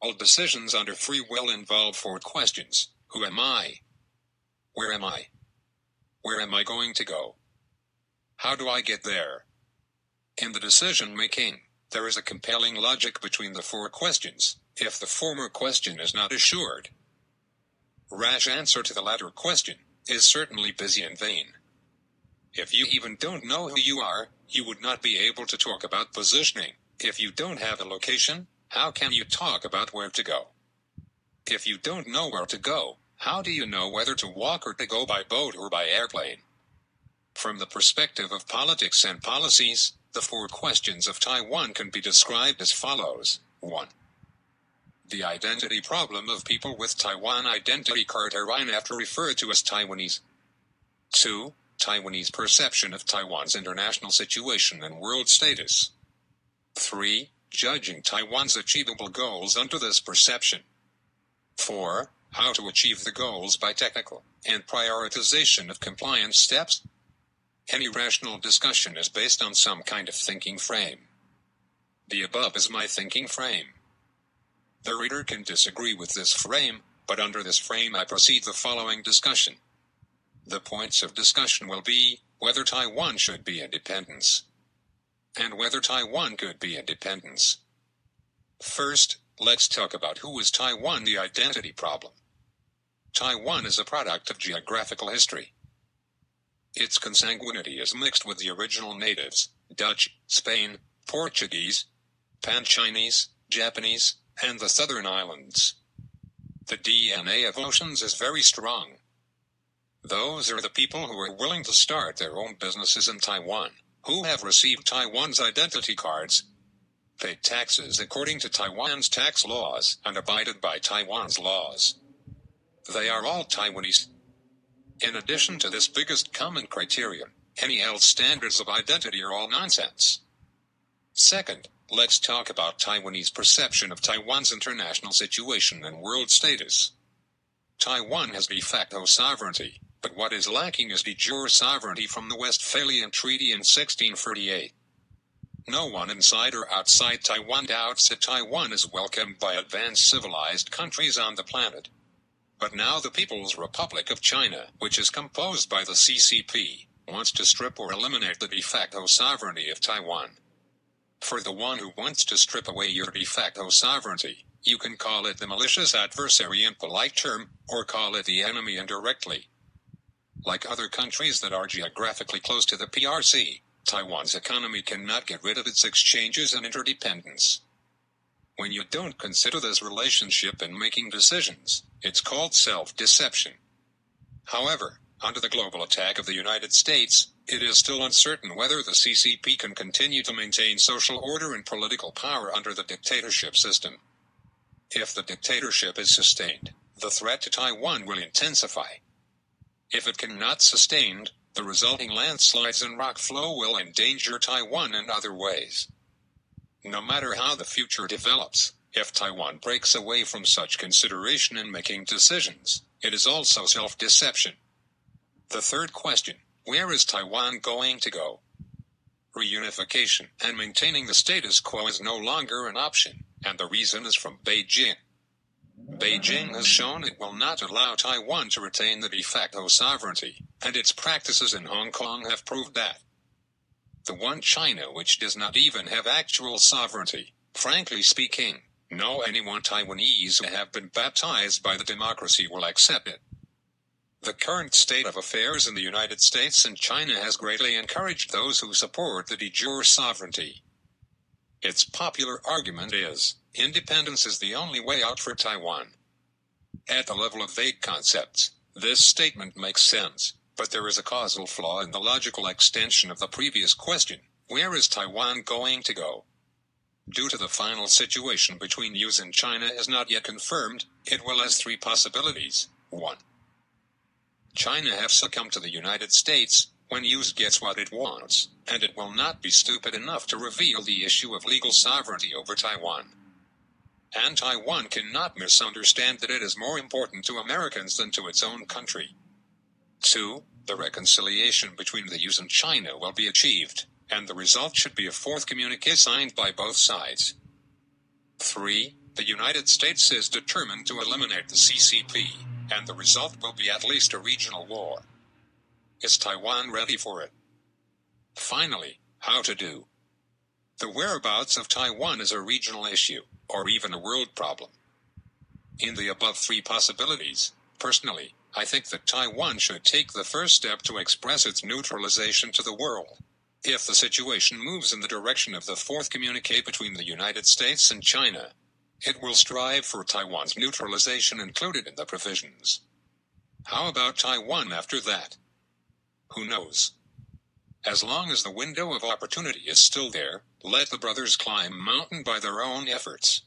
All decisions under free will involve four questions. Who am I? Where am I? Where am I going to go? How do I get there? In the decision-making, there is a compelling logic between the four questions, if the former question is not assured. Rash answer to the latter question is certainly busy and vain. If you even don't know who you are, you would not be able to talk about positioning. If you don't have a location, how can you talk about where to go? If you don't know where to go, how do you know whether to walk or to go by boat or by airplane? From the perspective of politics and policies, the four questions of Taiwan can be described as follows. 1. The identity problem of people with Taiwan identity card are often referred to as Taiwanese. 2. Taiwanese perception of Taiwan's international situation and world status. 3. Judging Taiwan's achievable goals under this perception. 4. How to achieve the goals by technical and prioritization of compliance steps. Any rational discussion is based on some kind of thinking frame. The above is my thinking frame. The reader can disagree with this frame, but under this frame I proceed the following discussion. The points of discussion will be whether Taiwan should be independence, and whether Taiwan could be independence. First, let's talk about who is Taiwan, the identity problem. Taiwan is a product of geographical history. Its consanguinity is mixed with the original natives, Dutch, Spain, Portuguese, Pan-Chinese, Japanese, and the Southern Islands. The DNA of oceans is very strong. Those are the people who are willing to start their own businesses in Taiwan, who have received Taiwan's identity cards, paid taxes according to Taiwan's tax laws, and abided by Taiwan's laws. They are all Taiwanese. In addition to this biggest common criterion, any else standards of identity are all nonsense. Second, let's talk about Taiwanese perception of Taiwan's international situation and world status. Taiwan has de facto sovereignty, but what is lacking is de jure sovereignty from the Westphalian Treaty in 1648. No one inside or outside Taiwan doubts that Taiwan is welcomed by advanced civilized countries on the planet. But now the People's Republic of China, which is composed by the CCP, wants to strip or eliminate the de facto sovereignty of Taiwan. For the one who wants to strip away your de facto sovereignty, you can call it the malicious adversary in polite term, or call it the enemy indirectly. Like other countries that are geographically close to the PRC, Taiwan's economy cannot get rid of its exchanges and interdependence. When you don't consider this relationship in making decisions, it's called self-deception. However, under the global attack of the United States, it is still uncertain whether the CCP can continue to maintain social order and political power under the dictatorship system. If the dictatorship is sustained, the threat to Taiwan will intensify. If it cannot sustained, the resulting landslides and rock flow will endanger Taiwan in other ways. No matter how the future develops, if Taiwan breaks away from such consideration in making decisions, it is also self-deception. The third question, where is Taiwan going to go? Reunification and maintaining the status quo is no longer an option, and the reason is from Beijing. Beijing has shown it will not allow Taiwan to retain the de facto sovereignty, and its practices in Hong Kong have proved that. The one China which does not even have actual sovereignty, frankly speaking, no anyone Taiwanese who have been baptized by the democracy will accept it. The current state of affairs in the United States and China has greatly encouraged those who support the de jure sovereignty. Its popular argument is, independence is the only way out for Taiwan. At the level of vague concepts, this statement makes sense, but there is a causal flaw in the logical extension of the previous question, where is Taiwan going to go? Due to the final situation between US and China is not yet confirmed, it will has three possibilities. 1. China have succumbed to the United States, when US gets what it wants, and it will not be stupid enough to reveal the issue of legal sovereignty over Taiwan. And Taiwan cannot misunderstand that it is more important to Americans than to its own country. 2. The reconciliation between the US and China will be achieved, and the result should be a fourth communique signed by both sides. 3. The United States is determined to eliminate the CCP, and the result will be at least a regional war. Is Taiwan ready for it? Finally, how to do. The whereabouts of Taiwan is a regional issue, or even a world problem. In the above three possibilities, personally, I think that Taiwan should take the first step to express its neutralization to the world. If the situation moves in the direction of the fourth communique between the United States and China, it will strive for Taiwan's neutralization included in the provisions. How about Taiwan after that? Who knows? As long as the window of opportunity is still there, let the brothers climb mountain by their own efforts.